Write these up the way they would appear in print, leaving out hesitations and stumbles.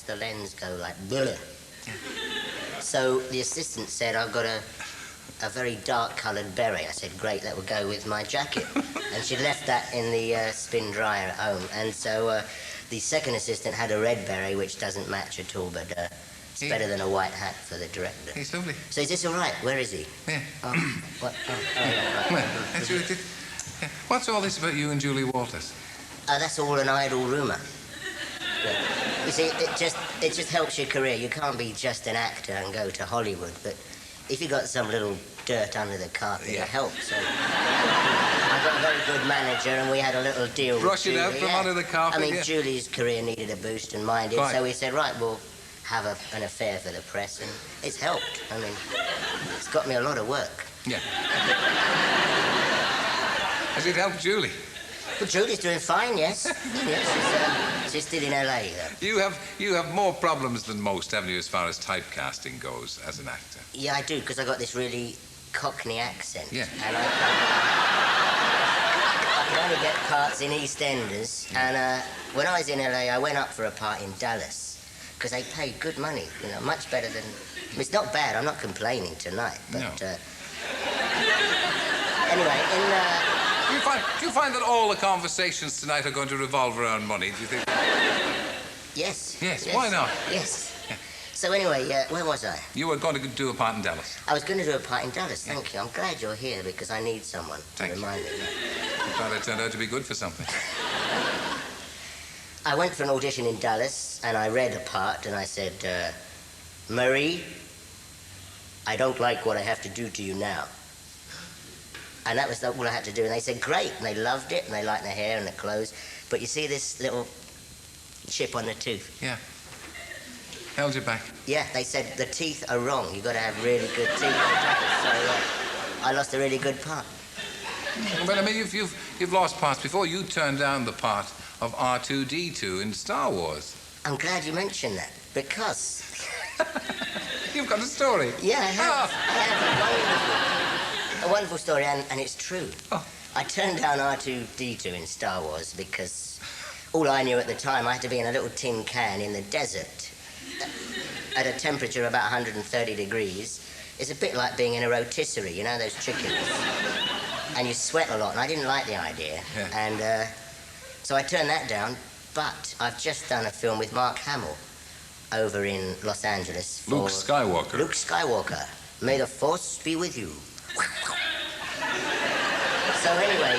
makes the lens go like bleh. So the assistant said, I've got a very dark-coloured beret. I said, great, that will go with my jacket. And she left that in the spin dryer at home. And so the second assistant had a red beret, which doesn't match at all, but it's better than a white hat for the director. He's lovely. So is this all right? Where is he? Yeah. Oh, what? Yeah, right. Well, that's really good. Yeah. What's all this about you and Julie Walters? That's all an idle rumour. Yeah. You see, it just helps your career. You can't be just an actor and go to Hollywood, but if you got some little dirt under the carpet, it helps. So I got a very good manager, and we had a little deal. Brush it out from under the carpet. I mean, Julie's career needed a boost, and mine did. Right. So we said, right, we'll have an affair for the press, and it's helped. I mean, it's got me a lot of work. Yeah. Has it helped Julie? Well, Julie's doing fine, yes. Yes, she's still in LA, though. You have more problems than most, haven't you, as far as typecasting goes as an actor? Yeah, I do, because I got this really Cockney accent. Yeah. And I can only get parts in EastEnders. And when I was in LA, I went up for a part in Dallas, because they paid good money, you know, much better than... It's not bad, I'm not complaining tonight, but... No. Anyway, Do you find that all the conversations tonight are going to revolve around money, do you think? Yes. Yes, why not? Yes. Yeah. So anyway, where was I? You were going to do a part in Dallas. I was going to do a part in Dallas, thank you. I'm glad you're here, because I need someone to remind me. I'm glad it turned out to be good for something. I went for an audition in Dallas, and I read a part, and I said, Marie, I don't like what I have to do to you now. And that was all I had to do. And they said, great. And they loved it, and they liked the hair and the clothes. But you see this little chip on the tooth? Yeah. Held you back? Yeah, they said, the teeth are wrong. You've got to have really good teeth. So I lost a really good part. But, I mean, you've lost parts before. You turned down the part of R2-D2 in Star Wars. I'm glad you mentioned that, because... You've got a story. Yeah, I have. I have a wonderful story, and it's true. Oh. I turned down R2-D2 in Star Wars because all I knew at the time, I had to be in a little tin can in the desert at a temperature of about 130 degrees. It's a bit like being in a rotisserie, you know, those chickens. And you sweat a lot, and I didn't like the idea. Yeah. And so I turned that down, but I've just done a film with Mark Hamill over in Los Angeles for... Luke Skywalker. Luke Skywalker. May the Force be with you. So anyway,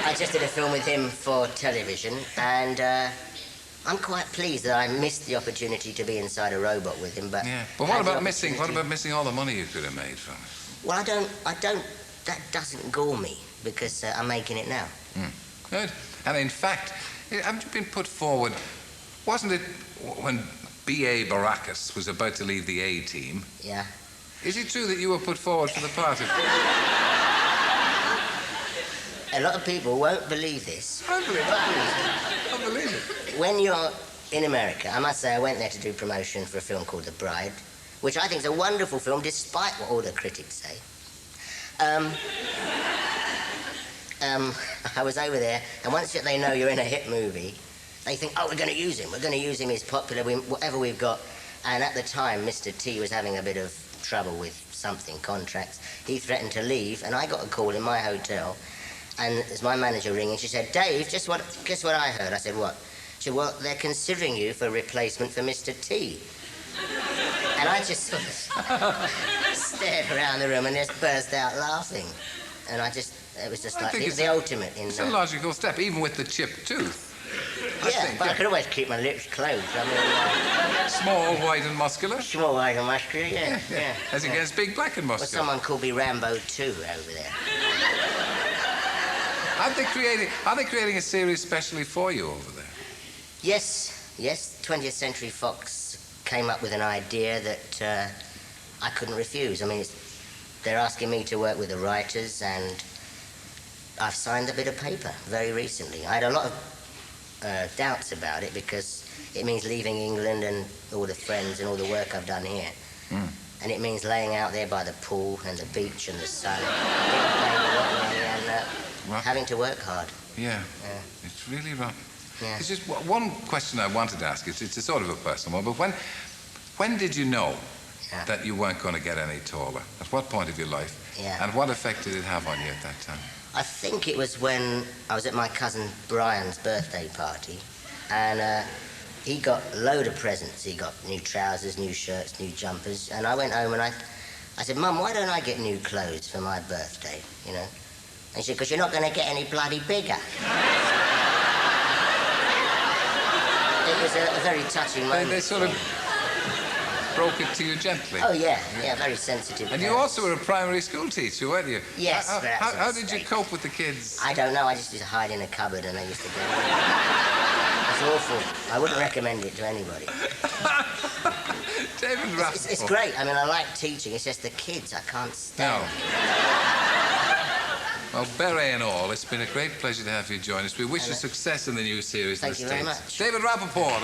I just did a film with him for television, and I'm quite pleased that I missed the opportunity to be inside a robot with him. But yeah. But what about missing all the money you could have made from it? Well, I don't. That doesn't gore me because I'm making it now. Good. And in fact, haven't you been put forward? Wasn't it when B.A. Baracus was about to leave the A team? Yeah. Is it true that you were put forward for the part of... A lot of people won't believe this. I believe it. I believe it. When you're in America, I must say I went there to do promotion for a film called The Bride, which I think is a wonderful film, despite what all the critics say. I was over there, and once they know you're in a hit movie, they think, oh, we're going to use him. We're going to use him. He's popular, whatever we've got. And at the time, Mr. T was having a bit of trouble with something, contracts. He threatened to leave, and I got a call in my hotel, and there's my manager ringing. She said, Dave, guess what I heard? I said, what? She said, well, they're considering you for a replacement for Mr. T. And I just sort of stared around the room and just burst out laughing. And it was just like the ultimate in... It's a logical step, even with the chipped tooth. I could always keep my lips closed. I mean, small, white and muscular? Small, white and muscular, yeah. As against big, black and muscular. Well, someone called me Rambo 2 over there. Are they creating a series specially for you over there? Yes. 20th Century Fox came up with an idea that I couldn't refuse. I mean, they're asking me to work with the writers, and I've signed a bit of paper very recently. I had a lot of doubts about it because it means leaving England and all the friends and all the work I've done here. And it means laying out there by the pool and the beach and the sun and having to work hard. Yeah. It's really rough. Yeah. It's just one question I wanted to ask you. It's a sort of a personal one, but when did you know that you weren't going to get any taller? At what point of your life? Yeah. And what effect did it have on you at that time? I think it was when I was at my cousin Brian's birthday party, and he got a load of presents. He got new trousers, new shirts, new jumpers, and I went home and I said, Mum, why don't I get new clothes for my birthday, you know? And she said, because you're not going to get any bloody bigger. It was a very touching moment. They sort of broke it to you gently. Oh, yeah, very sensitive. And you also were a primary school teacher, weren't you? Yes. How did you cope with the kids? I don't know, I just used to hide in a cupboard and they used to go. It's awful. I wouldn't recommend it to anybody. David Rappaport. It's great. I mean, I like teaching. It's just the kids I can't stand. Well, beret and all, it's been a great pleasure to have you join us. We wish you success in the new series. Thank you very much. David Rappaport.